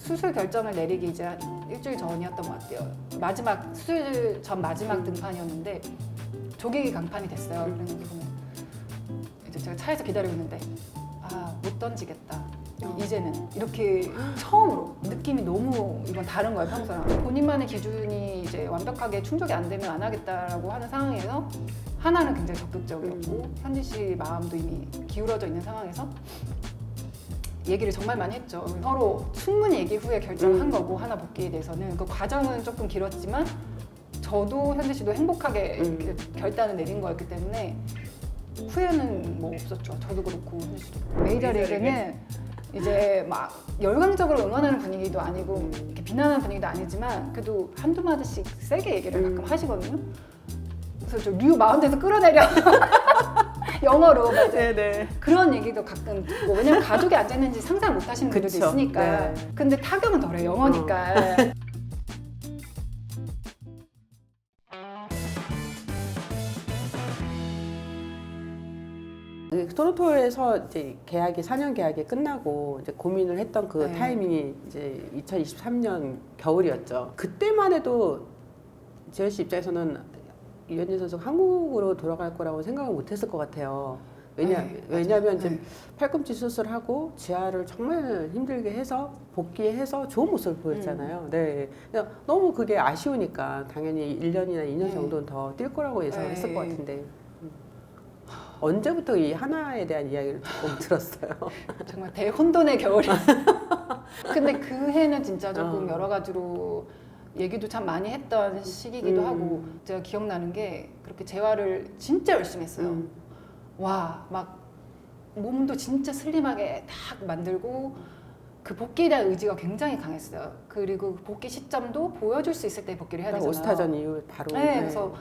수술 결정을 내리기 이제 한 일주일 전이었던 것 같아요. 마지막 수술 전 마지막 등판이었는데 조기 강판이 됐어요. 그래서 이제 제가 차에서 기다리고 있는데 못 던지겠다. 이제는 이렇게 처음으로 느낌이 너무 이건 다른 거예요. 평소랑 본인만의 기준이 이제 완벽하게 충족이 안 되면 안 하겠다라고 하는 상황에서 하나는 굉장히 적극적이었고 현지 씨 마음도 이미 기울어져 있는 상황에서 얘기를 정말 많이 했죠. 서로 충분히 얘기 후에 결정한 거고 하나 복귀에 대해서는 그 과정은 조금 길었지만 저도 현지 씨도 행복하게 결단을 내린 거였기 때문에 후회는 뭐 없었죠. 저도 그렇고 현지 씨도 그렇고. 메이저리그는 이제 막 열광적으로 응원하는 분위기도 아니고 이렇게 비난하는 분위기도 아니지만 그래도 한두 마디씩 세게 얘기를 가끔 하시거든요. 그래서 저 류 마운드에서 끌어내려 영어로 네네. 그런 얘기도 가끔 듣고 왜냐면 가족이 앉아있는지 상상 못 하시는 분들도 그쵸. 있으니까 네. 근데 타격은 덜해 영어니까 토론토에서 이제 계약이 4년 계약이 끝나고 이제 고민을 했던 그 네. 타이밍이 이제 2023년 겨울이었죠. 그때만 해도 지현 씨 입장에서는 이현진 선수가 한국으로 돌아갈 거라고 생각을 못했을 것 같아요. 왜냐하면 지금 팔꿈치 수술하고 지하를 정말 힘들게 해서 복귀해서 좋은 모습을 보였잖아요. 네. 그냥 너무 그게 아쉬우니까 당연히 1년이나 2년 정도는 더 뛸 거라고 예상을 했을 것 같은데 언제부터 이 하나에 대한 이야기를 조금 들었어요? 정말 대혼돈의 겨울이 근데 그 해는 진짜 조금 여러 가지로 얘기도 참 많이 했던 시기이기도 하고 제가 기억나는 게 그렇게 재활을 진짜 열심히 했어요. 와, 막 몸도 진짜 슬림하게 딱 만들고 그 복귀에 대한 의지가 굉장히 강했어요. 그리고 복귀 시점도 보여줄 수 있을 때 복귀를 해야 되잖아요. 오스타전 이후 바로. 네, 그래서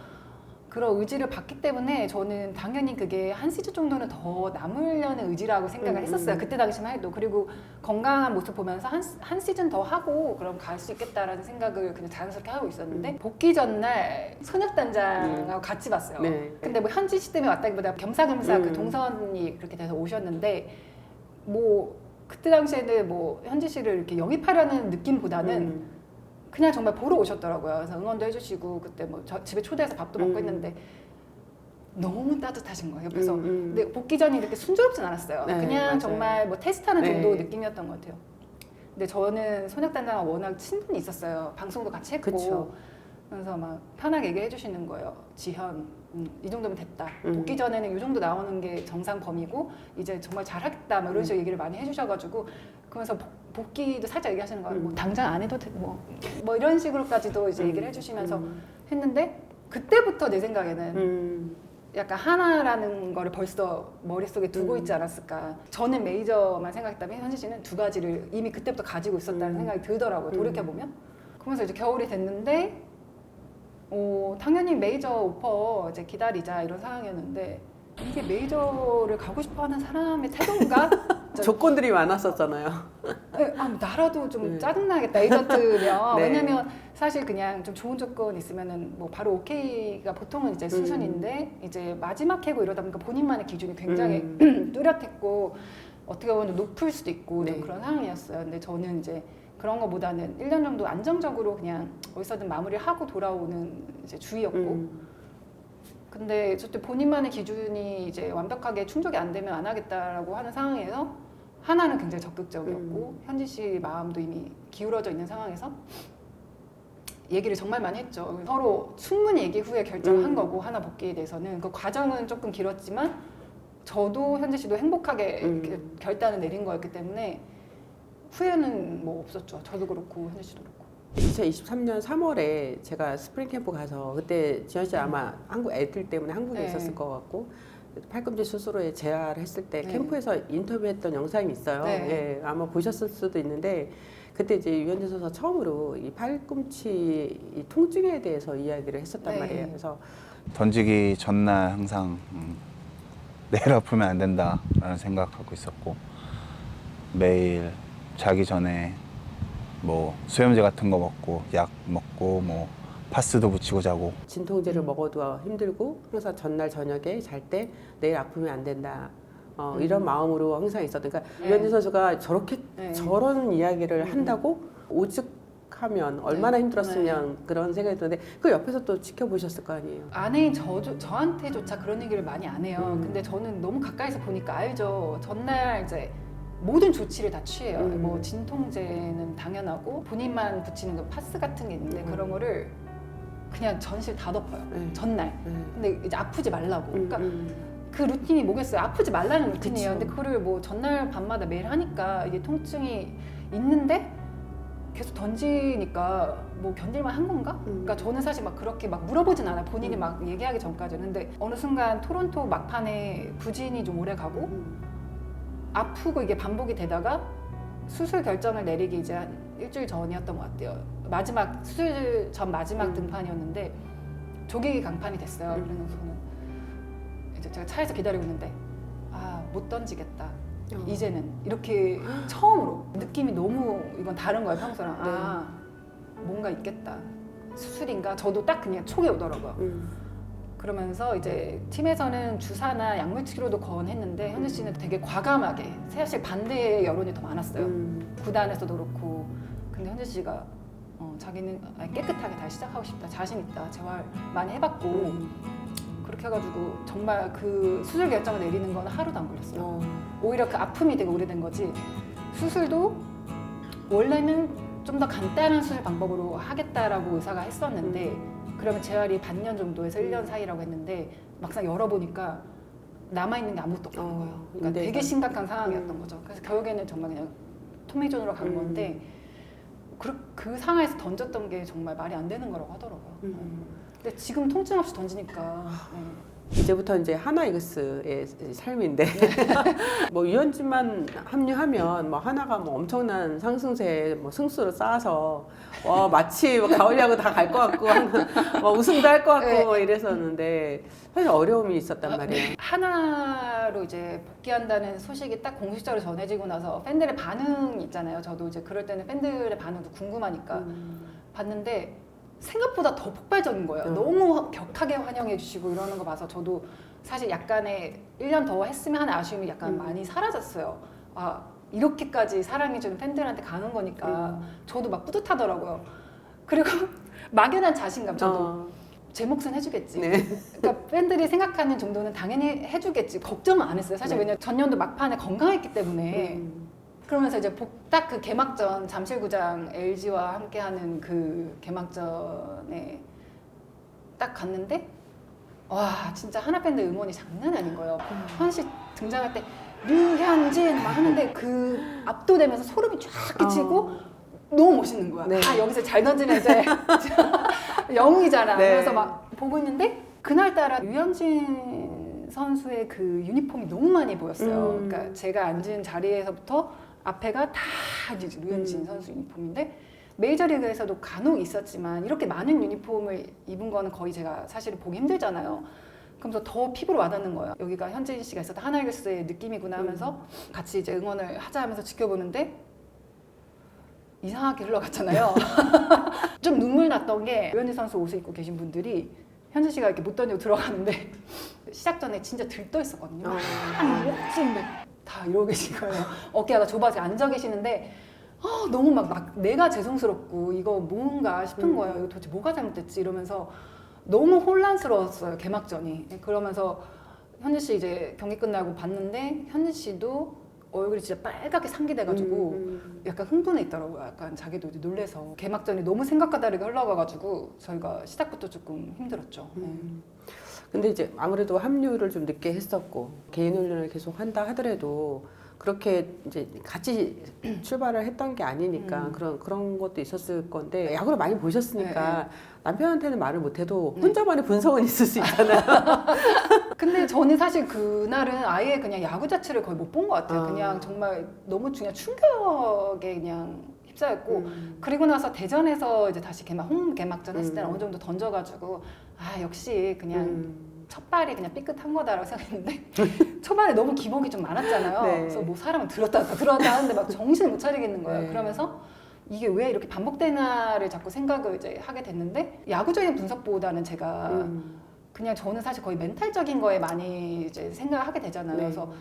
그런 의지를 받기 때문에 저는 당연히 그게 한 시즌 정도는 더 남으려는 의지라고 생각을 했었어요. 그때 당시만 해도. 그리고 건강한 모습 보면서 한 시즌 더 하고 그럼 갈 수 있겠다라는 생각을 그냥 자연스럽게 하고 있었는데 복귀 전날 선혁단장하고 같이 봤어요. 네. 근데 뭐 현지 씨 때문에 왔다기보다 겸사겸사 그 동선이 그렇게 돼서 오셨는데 뭐 그때 당시에는 뭐 현지 씨를 이렇게 영입하려는 느낌보다는 그냥 정말 보러 오셨더라고요. 그래서 응원도 해주시고 그때 뭐 집에 초대해서 밥도 먹고 했는데 너무 따뜻하신 거예요. 옆에서 근데 복귀 전이 이렇게 순조롭진 않았어요. 네, 그냥 맞아요. 정말 뭐 테스트하는 네. 정도 느낌이었던 것 같아요. 근데 저는 손혁단장과 워낙 친분이 있었어요. 방송도 같이 했고 그쵸. 그래서 막 편하게 얘기해 주시는 거예요. 지현 이 정도면 됐다. 복귀 전에는 이 정도 나오는 게 정상 범위고 이제 정말 잘하겠다. 뭐 이런 식으로 얘기를 많이 해주셔가지고 그러면서 복귀도 살짝 얘기하시는 거예요. 뭐 당장 안 해도 돼. 뭐 이런 식으로까지도 이제 얘기를 해주시면서 했는데 그때부터 내 생각에는 약간 하나라는 거를 벌써 머릿속에 두고 있지 않았을까. 저는 메이저만 생각했다면 현지 씨는 두 가지를 이미 그때부터 가지고 있었다는 생각이 들더라고요. 돌이켜보면. 그러면서 이제 겨울이 됐는데 당연히 메이저 오퍼 이제 기다리자 이런 상황이었는데 이게 메이저를 가고 싶어하는 사람의 태도인가? 조건들이 많았었잖아요. 나라도 좀 짜증나겠다 에이전트면. 네. 왜냐면 사실 그냥 좀 좋은 조건 있으면은 뭐 바로 오케이가 보통은 이제 수순인데 이제 마지막 해고 이러다 보니까 본인만의 기준이 굉장히 뚜렷했고 어떻게 보면 높을 수도 있고 좀 그런 상황이었어요. 근데 저는 이제 그런 거보다는 1년 정도 안정적으로 그냥 어디서든 마무리를 하고 돌아오는 이제 주의였고 근데 저때 본인만의 기준이 이제 완벽하게 충족이 안 되면 안 하겠다라고 하는 상황에서 하나는 굉장히 적극적이었고 현지 씨 마음도 이미 기울어져 있는 상황에서 얘기를 정말 많이 했죠. 서로 충분히 얘기 후에 결정한 거고 하나 복귀에 대해서는 그 과정은 조금 길었지만 저도 현지 씨도 행복하게 이렇게 결단을 내린 거였기 때문에 후회는 뭐 없었죠. 저도 그렇고 현지 씨도 그렇고. 2023년 3월에 제가 스프링 캠프 가서 그때 지현 씨 아마 한국 애들 때문에 한국에 네. 있었을 것 같고 팔꿈치 수술에 재활을 했을 때 네. 캠프에서 인터뷰했던 영상이 있어요. 네. 예, 아마 보셨을 수도 있는데 그때 이제 유현진 선수가 처음으로 이 팔꿈치 이 통증에 대해서 이야기를 했었단 네. 말이에요. 그래서 던지기 전날 항상 내일 아프면 안 된다라는 생각하고 있었고 매일 자기 전에 뭐 수염제 같은 거 먹고 약 먹고 뭐 파스도 붙이고 자고 진통제를 먹어도 힘들고 항상 전날 저녁에 잘 때 내일 아프면 안 된다. 이런 마음으로 항상 있었던. 그러니까 네. 유현진 선수가 저렇게 네. 저런 이야기를 한다고 오죽하면 얼마나 네. 힘들었으면 그런 생각이 드는데 그 옆에서 또 지켜보셨을 거 아니에요. 아내인 저한테조차 그런 얘기를 많이 안 해요. 근데 저는 너무 가까이서 보니까 알죠. 전날 이제 모든 조치를 다 취해요. 뭐 진통제는 당연하고 본인만 붙이는 그 파스 같은 게 있는데 그런 거를 그냥 전실 다 덮어요. 네. 전날. 네. 근데 이제 아프지 말라고. 그러니까 그 루틴이 뭐겠어요? 아프지 말라는 루틴이에요. 그쵸. 근데 그거를 뭐 전날 밤마다 매일 하니까 이게 통증이 있는데 계속 던지니까 뭐 견딜만 한 건가? 그러니까 저는 사실 막 그렇게 막 물어보진 않아요. 본인이 막 얘기하기 전까지는. 근데 어느 순간 토론토 막판에 부진이 좀 오래 가고 아프고 이게 반복이 되다가 수술 결정을 내리기 이제 한 일주일 전이었던 것 같아요. 마지막 수술 전 마지막 등판이었는데 조기 강판이 됐어요. 그래서는 이제 제가 차에서 기다리고 있는데 못 던지겠다. 이제는 이렇게 처음으로 느낌이 너무 이건 다른 거예요 평소랑. 뭔가 있겠다. 수술인가? 저도 딱 그냥 촉이 오더라고요. 그러면서 이제 팀에서는 주사나 약물 치료도 권했는데 현지 씨는 되게 과감하게 사실 반대의 여론이 더 많았어요. 구단에서도 그렇고. 근데 현지 씨가 자기는 깨끗하게 다시 시작하고 싶다. 자신 있다. 재활 많이 해봤고 그렇게 해가지고 정말 그 수술 결정을 내리는 건 하루도 안 걸렸어요. 오히려 그 아픔이 되게 오래된 거지. 수술도 원래는 좀 더 간단한 수술 방법으로 하겠다라고 의사가 했었는데 그러면 재활이 반년 정도에서 1년 사이라고 했는데 막상 열어보니까 남아있는 게 아무것도 없는 거예요. 그러니까 되게 심각한 상황이었던 거죠. 그래서 결국에는 정말 그냥 토미존으로 간 건데 그 상황에서 던졌던 게 정말 말이 안 되는 거라고 하더라고요. 근데 지금 통증 없이 던지니까 이제부터 이제 하나 이글스의 삶인데 뭐 유현진만 합류하면 뭐 하나가 뭐 엄청난 상승세 뭐 승수를 쌓아서 마치 뭐 가을야구 다 갈 것 같고 뭐 우승도 할 것 같고 뭐 이랬었는데 사실 어려움이 있었단 말이에요. 하나로 이제 복귀한다는 소식이 딱 공식적으로 전해지고 나서 팬들의 반응이 있잖아요. 저도 이제 그럴 때는 팬들의 반응도 궁금하니까 봤는데 생각보다 더 폭발적인 거예요. 너무 격하게 환영해 주시고 이러는 거 봐서 저도 사실 약간의 1년 더 했으면 하는 아쉬움이 약간 많이 사라졌어요. 이렇게까지 사랑해주는 팬들한테 가는 거니까 저도 막 뿌듯하더라고요. 그리고 막연한 자신감 저도 제 몫은 해주겠지. 네. 그러니까 팬들이 생각하는 정도는 당연히 해주겠지. 걱정은 안 했어요. 사실 왜냐면 전년도 막판에 건강했기 때문에. 그러면서 이제 딱 그 개막전 잠실구장 LG와 함께하는 그 개막전에 딱 갔는데 와 진짜 하나 팬들 응원이 장난 아닌 거예요. 현씨 등장할 때 류현진 막 하는데 그 압도되면서 소름이 쫙 끼치고 너무 멋있는 거야. 네. 여기서 잘 던지면 이제 영웅이잖아. 네. 그래서 막 보고 있는데 그날따라 류현진 선수의 그 유니폼이 너무 많이 보였어요. 그러니까 제가 앉은 자리에서부터 앞에가 다 이제 류현진 선수 유니폼인데 메이저리그에서도 간혹 있었지만 이렇게 많은 유니폼을 입은 거는 거의 제가 사실은 보기 힘들잖아요. 그러면서 더 피부로 와닿는 거예요. 여기가 현진 씨가 있었던 하나이글스의 느낌이구나 하면서 같이 이제 응원을 하자 하면서 지켜보는데 이상하게 흘러갔잖아요. 좀 눈물 났던 게 류현진 선수 옷을 입고 계신 분들이 현진 씨가 이렇게 못 던지고 들어가는데 시작 전에 진짜 들떠 있었거든요. 멋진데 다 이러고 계신 거예요. 어깨가 좁아서 앉아 계시는데 너무 막 내가 죄송스럽고 이거 뭔가 싶은 거예요. 이거 도대체 뭐가 잘못됐지 이러면서 너무 혼란스러웠어요. 개막전이. 그러면서 현진 씨 이제 경기 끝나고 봤는데 현진 씨도 얼굴이 진짜 빨갛게 상기돼가지고 약간 흥분해 있더라고요. 약간 자기도 이제 놀래서 개막전이 너무 생각과 다르게 흘러가가지고 저희가 시작부터 조금 힘들었죠. 근데 이제 아무래도 합류를 좀 늦게 했었고 개인 훈련을 계속 한다 하더라도 그렇게 이제 같이 출발을 했던 게 아니니까 그런 것도 있었을 건데 야구를 많이 보셨으니까 남편한테는 말을 못해도 혼자만의 분석은 있을 수 있잖아요. 근데 저는 사실 그날은 아예 그냥 야구 자체를 거의 못 본 것 같아요. 그냥 정말 너무 중요한 충격에 그냥 휩싸였고 그리고 나서 대전에서 이제 다시 홈 개막전 했을 때는 어느 정도 던져가지고 역시 그냥 첫 발이 그냥 삐끗한 거다라고 생각했는데 초반에 너무 기복이 좀 많았잖아요. 네. 그래서 뭐 사람은 들었다 하는데 막 정신을 못 차리겠는 거예요. 네. 그러면서 이게 왜 이렇게 반복되나를 자꾸 생각을 이제 하게 됐는데 야구적인 분석보다는 제가 그냥 저는 사실 거의 멘탈적인 거에 많이 이제 생각을 하게 되잖아요. 네. 그래서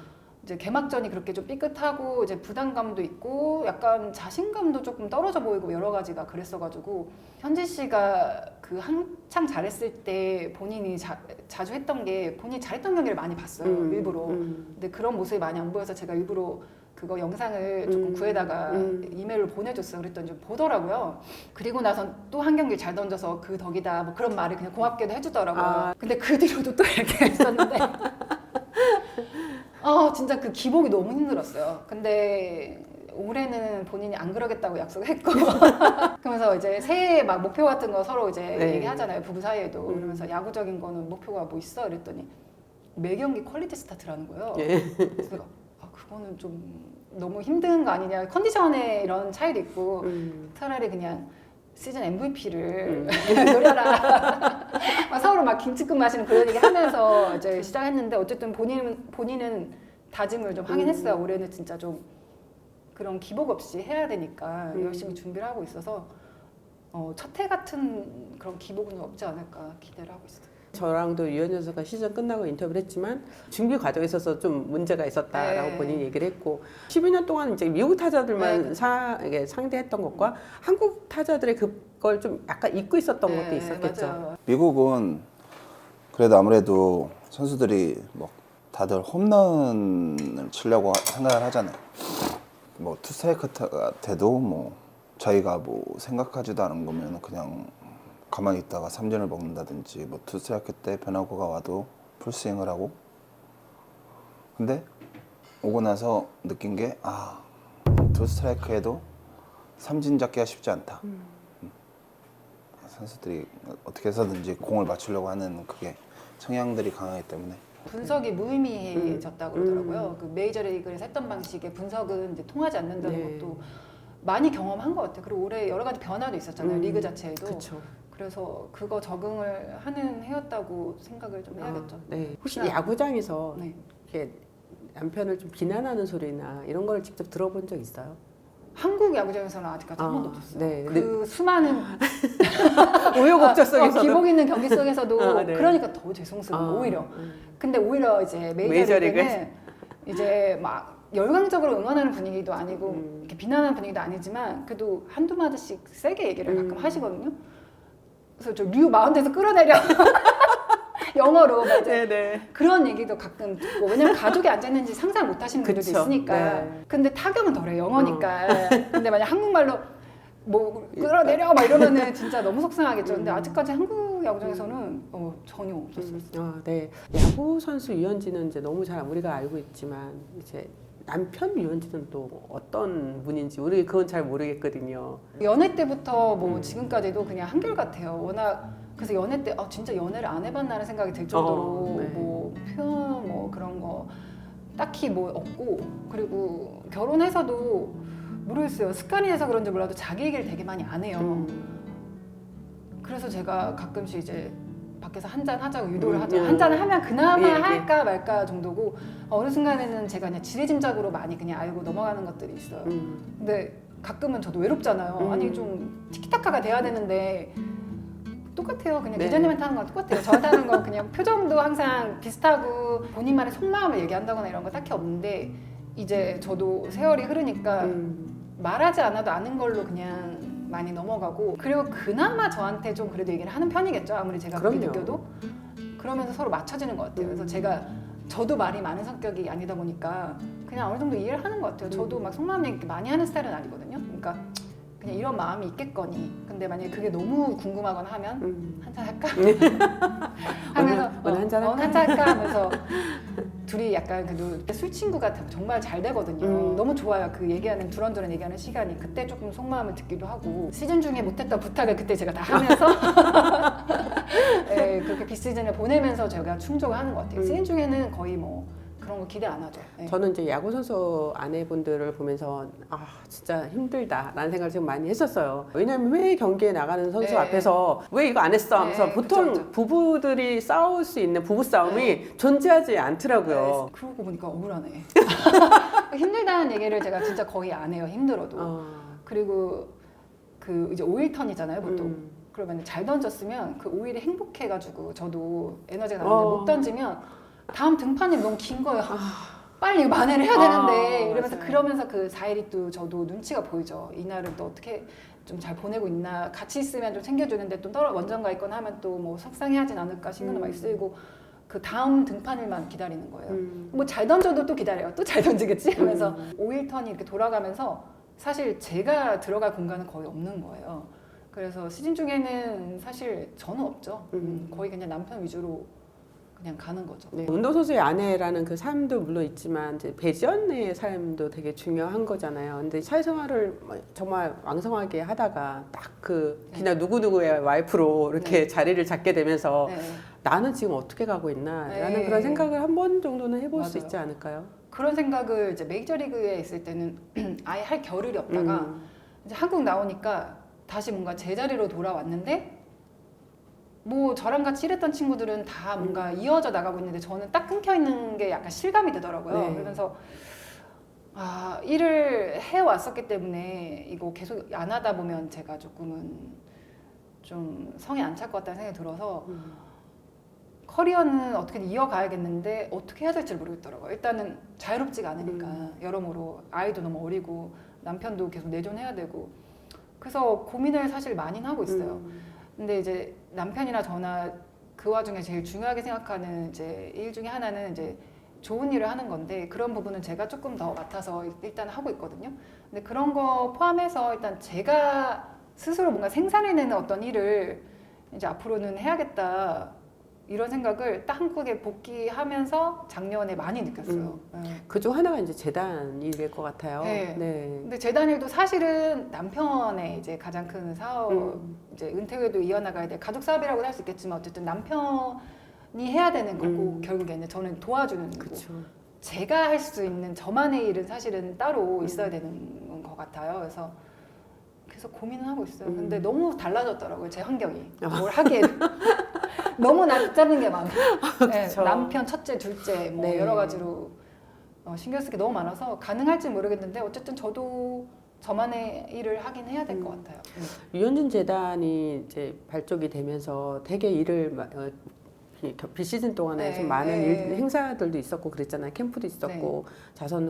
이제 개막전이 그렇게 좀 삐끗하고 이제 부담감도 있고 약간 자신감도 조금 떨어져 보이고 여러 가지가 그랬어가지고 현지 씨가 그 한창 잘했을 때 본인이 자주 했던 게 본인이 잘했던 경기를 많이 봤어요. 일부러. 근데 그런 모습이 많이 안 보여서 제가 일부러 그거 영상을 조금 구해다가 이메일로 보내줬어요. 그랬더니 좀 보더라고요. 그리고 나서 또 한 경기 잘 던져서 그 덕이다 뭐 그런 말을 그냥 고맙게도 해주더라고요. 근데 그 뒤로도 또 이렇게 했었는데 진짜 그 기복이 너무 힘들었어요. 근데 올해는 본인이 안 그러겠다고 약속을 했고 그러면서 이제 새해 막 목표 같은 거 서로 이제 네. 얘기하잖아요. 부부 사이에도. 그러면서 야구적인 거는 목표가 뭐 있어? 이랬더니 매 경기 퀄리티 스타트라는 거예요. 그래서 내가 그거는 좀 너무 힘든 거 아니냐. 컨디션에 이런 차이도 있고 차라리 그냥 시즌 MVP를 노려라. 막 서로 막 김치국 마시는 그런 얘기 하면서 이제 시작했는데 어쨌든 본인은 다짐을 좀 하긴 했어요. 올해는 진짜 좀 그런 기복 없이 해야 되니까 열심히 준비를 하고 있어서 첫 해 같은 그런 기복은 없지 않을까 기대를 하고 있어요. 저랑도 유현진 선수가 시즌 끝나고 인터뷰를 했지만 준비 과정에 있어서 좀 문제가 있었다라고 네. 본인이 얘기를 했고 12년 동안 이제 미국 타자들만 네. 이게 상대했던 것과 한국 타자들의 그걸 좀 약간 잊고 있었던 네, 것도 있었겠죠. 맞아요. 미국은 그래도 아무래도 선수들이 뭐 다들 홈런을 치려고 생각을 하잖아요. 뭐 투스트라이크가 돼도 뭐 저희가 뭐 생각하지도 않은 거면 그냥 가만히 있다가 삼진을 먹는다든지 뭐 투스트라이크 때 변화구가 와도 풀스윙을 하고. 근데 오고 나서 느낀 게 투스트라이크에도 삼진 잡기가 쉽지 않다. 선수들이 어떻게 해서든지 공을 맞추려고 하는 그게 성향들이 강하기 때문에 분석이 무의미해졌다고 그러더라고요. 그 메이저리그에서 했던 방식의 분석은 이제 통하지 않는다는 네. 것도 많이 경험한 것 같아요. 그리고 올해 여러 가지 변화도 있었잖아요. 리그 자체에도. 그렇죠. 그래서 그거 적응을 하는 해였다고 생각을 좀 해야겠죠. 네. 혹시 그냥- 야구장에서 네. 이렇게 남편을 좀 비난하는 소리나 이런 걸 직접 들어본 적 있어요? 한국 야구장에서는 아직까지 한 번도 없었어요. 네. 그 수많은 우여곡절 속에서도 기복 있는 경기 속에서도 네. 그러니까 더 죄송스러워 오히려. 근데 오히려 이제 메이저리그는 이제 막 열광적으로 응원하는 분위기도 아니고 이렇게 비난하는 분위기도 아니지만 그래도 한두 마디씩 세게 얘기를 가끔 하시거든요. 그래서 저 류 마운드에서 끌어내려 영어로 맞아요. 네네. 그런 얘기도 가끔 듣고 왜냐면 가족이 앉아있는지 상상 못 하시는 분들도 그쵸. 있으니까. 네. 근데 타격은 덜해 영어니까. 근데 만약 한국말로 뭐 끌어내려 막 이러면은 진짜 너무 속상하겠죠. 근데 아직까지 한국 야구장에서는 전혀 없었어요. 네. 야구 선수 유현진은 이제 너무 잘 우리가 알고 있지만 이제 남편 유현진은 또 어떤 분인지 우리 그건 잘 모르겠거든요. 연애 때부터 뭐 지금까지도 그냥 한결같아요. 워낙 그래서 연애 때 진짜 연애를 안 해봤나라는 생각이 들 정도로 네. 뭐 표현 뭐 그런 거 딱히 뭐 없고 그리고 결혼해서도 모르겠어요. 습관이 돼서 그런지 몰라도 자기 얘기를 되게 많이 안 해요. 그래서 제가 가끔씩 이제 밖에서 한잔 하자고 유도를 하죠. 한잔을 하면 그나마 예, 예. 할까 말까 정도고 어느 순간에는 제가 그냥 지레짐작으로 많이 그냥 알고 넘어가는 것들이 있어요. 근데 가끔은 저도 외롭잖아요. 아니 좀 티키타카가 돼야 되는데 똑같아요. 그냥 네. 기자님한테 하는 건 똑같아요. 저한테 하는 건 그냥 표정도 항상 비슷하고 본인만의 속마음을 얘기한다거나 이런 거 딱히 없는데 이제 저도 세월이 흐르니까 말하지 않아도 아는 걸로 그냥 많이 넘어가고 그리고 그나마 저한테 좀 그래도 얘기를 하는 편이겠죠. 아무리 제가 그렇게 그럼요. 느껴도 그러면서 서로 맞춰지는 것 같아요. 그래서 저도 말이 많은 성격이 아니다 보니까 그냥 어느 정도 이해를 하는 것 같아요. 저도 막 속마음 얘기 많이 하는 스타일은 아니거든요. 그러니까 그냥 이런 마음이 있겠거니. 근데 만약에 그게 너무 궁금하거나 하면 한잔 할까? 하면서 오늘 한잔 할까? 한잔 할까? 하면서 둘이 약간 그래도 술 친구가 정말 잘 되거든요. 너무 좋아요. 그 얘기하는 두런두런 얘기하는 시간이 그때 조금 속마음을 듣기도 하고 시즌 중에 못했던 부탁을 그때 제가 다 하면서 네, 그렇게 비시즌을 보내면서 제가 충족을 하는 것 같아요. 시즌 중에는 거의 뭐 그런 거 기대 안 하죠. 네. 저는 이제 야구 선수 아내분들을 보면서 진짜 힘들다라는 생각을 지금 많이 했었어요. 왜냐하면 왜 경기에 나가는 선수 네. 앞에서 왜 이거 안 했어 하면서 네, 보통 그쵸. 부부들이 싸울 수 있는 부부 싸움이 존재하지 않더라고요. 네, 그러고 보니까 억울하네. 힘들다는 얘기를 제가 진짜 거의 안 해요. 힘들어도. 그리고 그 이제 5일 턴이잖아요, 보통. 그러면 잘 던졌으면 그 5일이 행복해가지고 저도 에너지가 나는데 못 던지면 다음 등판이 너무 긴 거예요. 빨리 이거 만회를 해야 되는데 이러면서 맞아요. 그러면서 그 4일이 또 저도 눈치가 보이죠. 이날은 또 어떻게 좀 잘 보내고 있나, 같이 있으면 좀 챙겨주는데 또 원정 가 있거나 하면 또 뭐 속상해하진 않을까 신경도 많이 쓰이고 그 다음 등판일만 기다리는 거예요. 뭐 잘 던져도 또 기다려요. 또 잘 던지겠지 하면서 5일 턴이 이렇게 돌아가면서 사실 제가 들어갈 공간은 거의 없는 거예요. 그래서 시즌 중에는 사실 저는 없죠. 거의 그냥 남편 위주로 그냥 가는 거죠. 네. 운동선수의 아내라는 그 삶도 물론 있지만 이제 배지연의 삶도 되게 중요한 거잖아요. 근데 사회생활을 정말 왕성하게 하다가 딱 그 그냥 누구누구의 와이프로 이렇게 네. 자리를 잡게 되면서 네. 나는 지금 어떻게 가고 있나라는 네. 그런 생각을 한 번 정도는 해볼 수 맞아요. 있지 않을까요? 그런 생각을 이제 메이저리그에 있을 때는 아예 할 겨를이 없다가 이제 한국 나오니까 다시 뭔가 제자리로 돌아왔는데 뭐 저랑 같이 일했던 친구들은 다 뭔가 이어져 나가고 있는데 저는 딱 끊겨 있는 게 약간 실감이 되더라고요. 네. 그러면서 아, 일을 해 왔었기 때문에 이거 계속 안 하다 보면 제가 조금은 좀 성에 안 찰 것 같다는 생각이 들어서 커리어는 어떻게든 이어가야겠는데 어떻게 해야 될지 모르겠더라고요. 일단은 자유롭지가 않으니까 여러모로 아이도 너무 어리고 남편도 계속 내존해야 되고 그래서 고민을 사실 많이 하고 있어요. 근데 이제 남편이나 저나 그 와중에 제일 중요하게 생각하는 이제 일 중에 하나는 이제 좋은 일을 하는 건데 그런 부분은 제가 조금 더 맡아서 일단 하고 있거든요. 근데 그런 거 포함해서 일단 제가 스스로 뭔가 생산해내는 어떤 일을 이제 앞으로는 해야겠다 이런 생각을 딱 한국에 복귀하면서 작년에 많이 느꼈어요. 네. 그중 하나가 이제 재단 일일 것 같아요. 네. 네. 근데 재단일도 사실은 남편의 이제 가장 큰 사업, 이제 은퇴 후에도 이어나가야 될 가족 사업이라고 할 수 있겠지만 어쨌든 남편이 해야 되는 거고 결국에는 저는 도와주는 거고 그렇죠. 제가 할 수 있는 저만의 일은 사실은 따로 있어야 되는 것 같아요. 그래서 고민은 하고 있어요. 근데 너무 달라졌더라고요. 제 환경이 뭘 하기에는 너무 낯잡은 게 많아요. 네, 그쵸. 남편, 첫째, 둘째 뭐 네. 여러 가지로 신경 쓸 게 너무 많아서 가능할지 모르겠는데 어쨌든 저도 저만의 일을 하긴 해야 될 것 같아요. 유현진 재단이 이제 발족이 되면서 되게 일을 비시즌 동안에 네, 좀 많은 네. 행사들도 있었고 그랬잖아요. 캠프도 있었고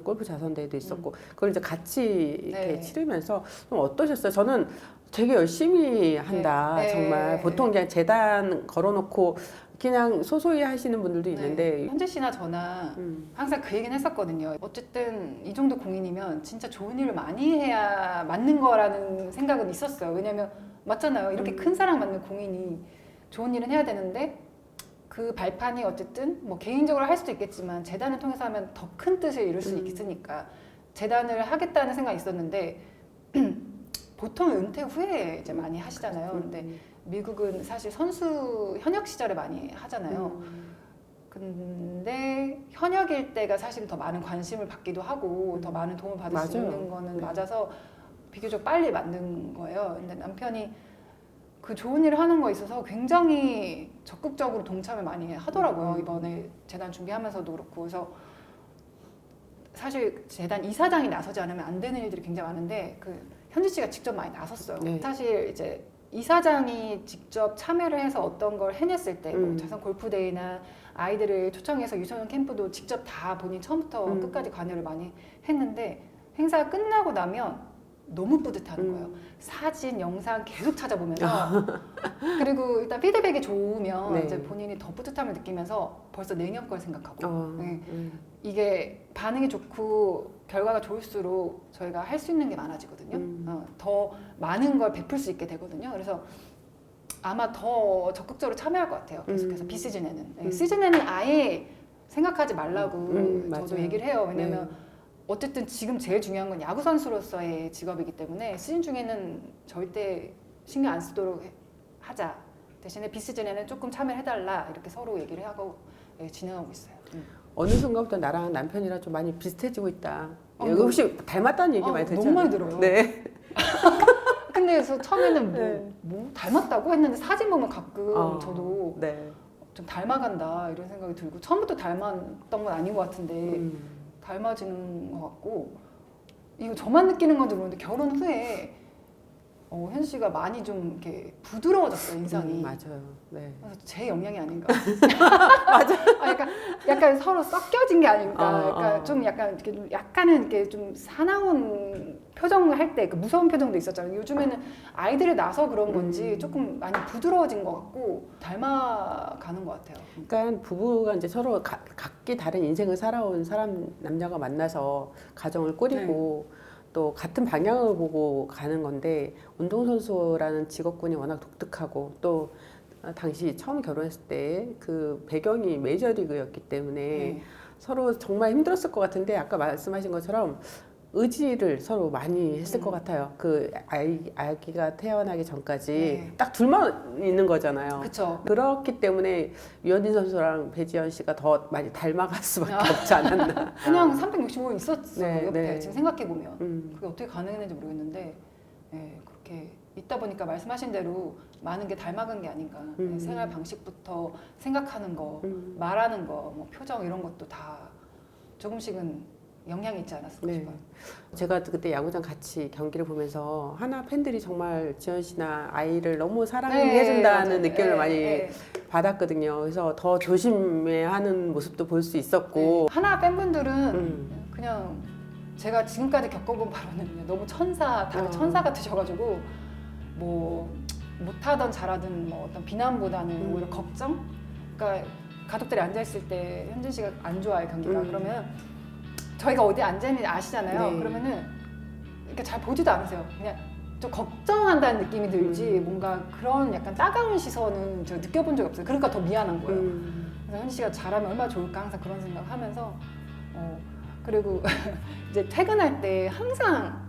골프 자선대회도 있었고 그걸 이제 같이 이렇게 네. 치르면서 좀 어떠셨어요? 저는 되게 열심히 한다. 네. 정말 네. 보통 그냥 재단 걸어놓고 그냥 소소히 하시는 분들도 있는데 네. 현재 씨나 저나 항상 그 얘기는 했었거든요. 어쨌든 이 정도 공인이면 진짜 좋은 일을 많이 해야 맞는 거라는 생각은 있었어요. 왜냐면 맞잖아요. 이렇게 큰 사랑 받는 공인이 좋은 일은 해야 되는데 그 발판이 어쨌든 뭐 개인적으로 할 수도 있겠지만 재단을 통해서 하면 더 큰 뜻을 이룰 수 있으니까 재단을 하겠다는 생각이 있었는데 보통 은퇴 후에 이제 많이 하시잖아요. 근데 미국은 사실 선수 현역 시절에 많이 하잖아요. 근데 현역일 때가 사실 더 많은 관심을 받기도 하고 더 많은 도움을 받을 수 맞아요. 있는 거는 네. 맞아서 비교적 빨리 만든 거예요. 근데 남편이 그 좋은 일을 하는 거에 있어서 굉장히 적극적으로 동참을 많이 하더라고요. 이번에 재단 준비하면서도 그렇고. 그래서 사실 재단 이사장이 나서지 않으면 안 되는 일들이 굉장히 많은데 그 현지 씨가 직접 많이 나섰어요. 네. 사실 이제 이사장이 직접 참여를 해서 어떤 걸 해냈을 때 뭐 자선 골프데이나 아이들을 초청해서 유소년 캠프도 직접 다 본인 처음부터 끝까지 관여를 많이 했는데 행사가 끝나고 나면 너무 뿌듯하는 거예요. 사진, 영상 계속 찾아보면서 그리고 일단 피드백이 좋으면 네. 이제 본인이 더 뿌듯함을 느끼면서 벌써 내년 걸 생각하고 네. 네. 이게 반응이 좋고 결과가 좋을수록 저희가 할 수 있는 게 많아지거든요. 더 많은 걸 베풀 수 있게 되거든요. 그래서 아마 더 적극적으로 참여할 것 같아요. 계속해서 비시즌에는. 네, 시즌에는 아예 생각하지 말라고 저도 맞아요. 얘기를 해요. 왜냐면 네. 어쨌든 지금 제일 중요한 건 야구 선수로서의 직업이기 때문에 시즌 중에는 절대 신경 안 쓰도록 하자. 대신에 비시즌에는 조금 참여를 해달라 이렇게 서로 얘기를 하고 진행하고 있어요. 어느 순간부터 나랑 남편이랑 좀 많이 비슷해지고 있다. 어, 이거 혹시 닮았다는 얘기 많이 듣지 너무 많이 않아요? 들어요. 네. 근데 그래서 처음에는 네. 뭐 닮았다고 했는데 사진 보면 가끔 저도 네. 좀 닮아간다 이런 생각이 들고 처음부터 닮았던 건 아닌 것 같은데 닮아지는 것 같고 이거 저만 느끼는 건지 모르는데 결혼 후에 현진 씨가 많이 좀 이렇게 부드러워졌어요, 인상이. 맞아요. 네. 그래서 제 영향이 아닌가. 맞아. 약간 서로 섞여진 게 아닌가. 그러니까 좀 약간 이렇게 좀 약간은 이렇게 좀 사나운 표정을 할 때 그 무서운 표정도 있었잖아요. 요즘에는 아이들이 나서 그런 건지 조금 많이 부드러워진 것 같고 닮아가는 것 같아요. 그러니까 부부가 이제 서로 각기 다른 인생을 살아온 사람 남녀가 만나서 가정을 꾸리고 또 같은 방향을 보고 가는 건데 운동선수라는 직업군이 워낙 독특하고 또 당시 처음 결혼했을 때 그 배경이 메이저리그였기 때문에 서로 정말 힘들었을 것 같은데 아까 말씀하신 것처럼 의지를 서로 많이 했을 것 같아요. 그 아기가 태어나기 전까지 딱 둘만 있는 거잖아요. 그렇죠. 그렇기 때문에 유현진 선수랑 배지현 씨가 더 많이 닮아갈 수밖에 없지 않았나. 그냥 365일 있었어요. 네, 옆에 네. 지금 생각해보면 그게 어떻게 가능했는지 모르겠는데 그렇게 있다 보니까 말씀하신 대로 많은 게 닮아간 게 아닌가. 생활 방식부터 생각하는 거, 말하는 거, 뭐 표정 이런 것도 다 조금씩은 영향이 있지 않았을까 싶어요. 제가 그때 야구장 같이 경기를 보면서 하나 팬들이 정말 지현 씨나 아이를 너무 사랑해준다는 느낌을 많이 받았거든요. 그래서 더 조심해하는 모습도 볼 수 있었고. 하나 팬분들은 그냥 제가 지금까지 겪어본 바로는 너무 다들 천사 같으셔가지고 뭐 못하던 잘하든 뭐 어떤 비난보다는 오히려 걱정? 그러니까 가족들이 앉아있을 때 현진 씨가 안 좋아요 경기가. 그러면 저희가 어디 앉아있는지 아시잖아요. 네. 그러면은 이렇게 잘 보지도 않으세요. 그냥 좀 걱정한다는 느낌이 들지 뭔가 그런 약간 따가운 시선은 제가 느껴본 적이 없어요. 그러니까 더 미안한 거예요. 그래서 현진 씨가 잘하면 얼마나 좋을까 항상 그런 생각을 하면서 그리고 이제 퇴근할 때 항상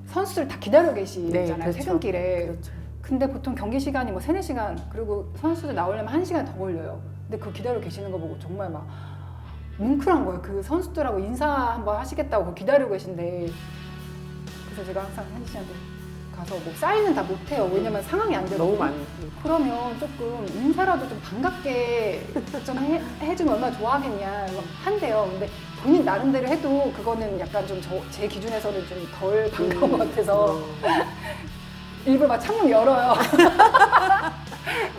선수들 다 기다려 계시잖아요. 그렇죠. 퇴근길에. 그렇죠. 근데 보통 경기 시간이 뭐 3, 4시간 그리고 선수들 나오려면 1시간 더 걸려요. 근데 그 기다려 계시는 거 보고 정말 막 뭉클한 거예요. 그 선수들하고 인사 한번 하시겠다고 기다리고 계신데 그래서 제가 항상 현지 씨한테 가서 뭐 사인은 다 못해요. 왜냐면 상황이 안 되거든요. 너무 많이. 그러면 조금 인사라도 좀 반갑게 좀 해주면 얼마나 좋아하겠냐 한대요. 근데 본인 나름대로 해도 그거는 약간 좀 제 기준에서는 좀 덜 반가운 것 같아서 일부러 막 창문 열어요.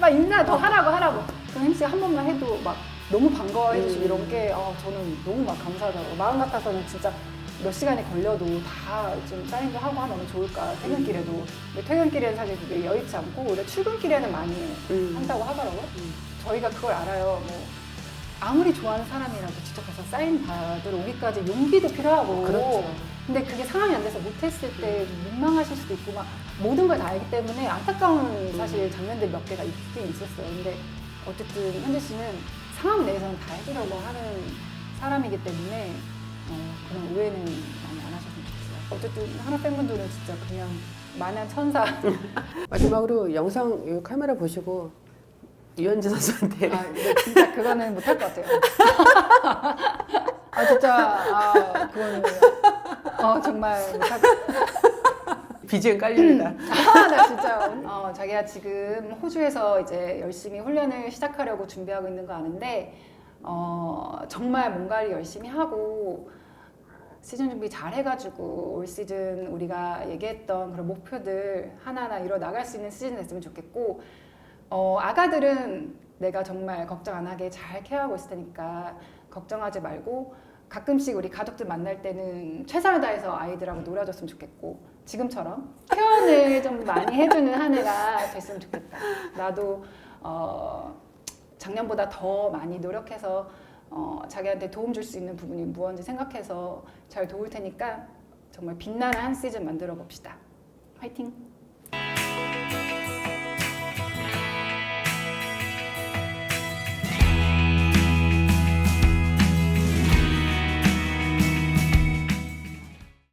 막 인사 더 하라고. 그럼 햄씨가 한 번만 해도 막 너무 반가워해 주시고 이런 게 저는 너무 막 감사하더라고요. 마음 같아서는 진짜 몇 시간이 걸려도 다 좀 사인도 하고 하면 너무 좋을까. 퇴근길에도. 근데 퇴근길에는 사실 그게 여의치 않고 오히려 출근길에는 많이 한다고 하더라고요. 저희가 그걸 알아요. 뭐 아무리 좋아하는 사람이라도 직접 가서 사인 받으러 오기까지 용기도 필요하고. 그렇죠. 근데 그게 상황이 안 돼서 못했을 때 민망하실 수도 있고 막 모든 걸 다 알기 때문에 안타까운 사실 장면들 몇 개가 있긴 있었어요. 근데 어쨌든 현재 씨는 상황 내에서는 다 해주려고 하는 사람이기 때문에 그런 오해는 많이 안 하셨으면 좋겠어요. 어쨌든 하나 팬분들은 진짜 그냥 만한 천사. 마지막으로 영상 이 카메라 보시고 유현진 선수한테 근데 진짜 그거는 못할 것 같아요. 그거는 정말 못할 것 같아요. BGM 깔립니다. 나 진짜 자기가 지금 호주에서 이제 열심히 훈련을 시작하려고 준비하고 있는 거 아는데 정말 뭔가를 열심히 하고 시즌 준비 잘 해가지고 올 시즌 우리가 얘기했던 그런 목표들 하나하나 이뤄 나갈 수 있는 시즌이 됐으면 좋겠고 아가들은 내가 정말 걱정 안 하게 잘 케어하고 있을 테니까 걱정하지 말고 가끔씩 우리 가족들 만날 때는 최선을 다해서 아이들하고 놀아줬으면 좋겠고 지금처럼 표현을 좀 많이 해주는 한 해가 됐으면 좋겠다. 나도 작년보다 더 많이 노력해서 자기한테 도움 줄 수 있는 부분이 무언지 생각해서 잘 도울 테니까 정말 빛나는 한 시즌 만들어 봅시다. 화이팅!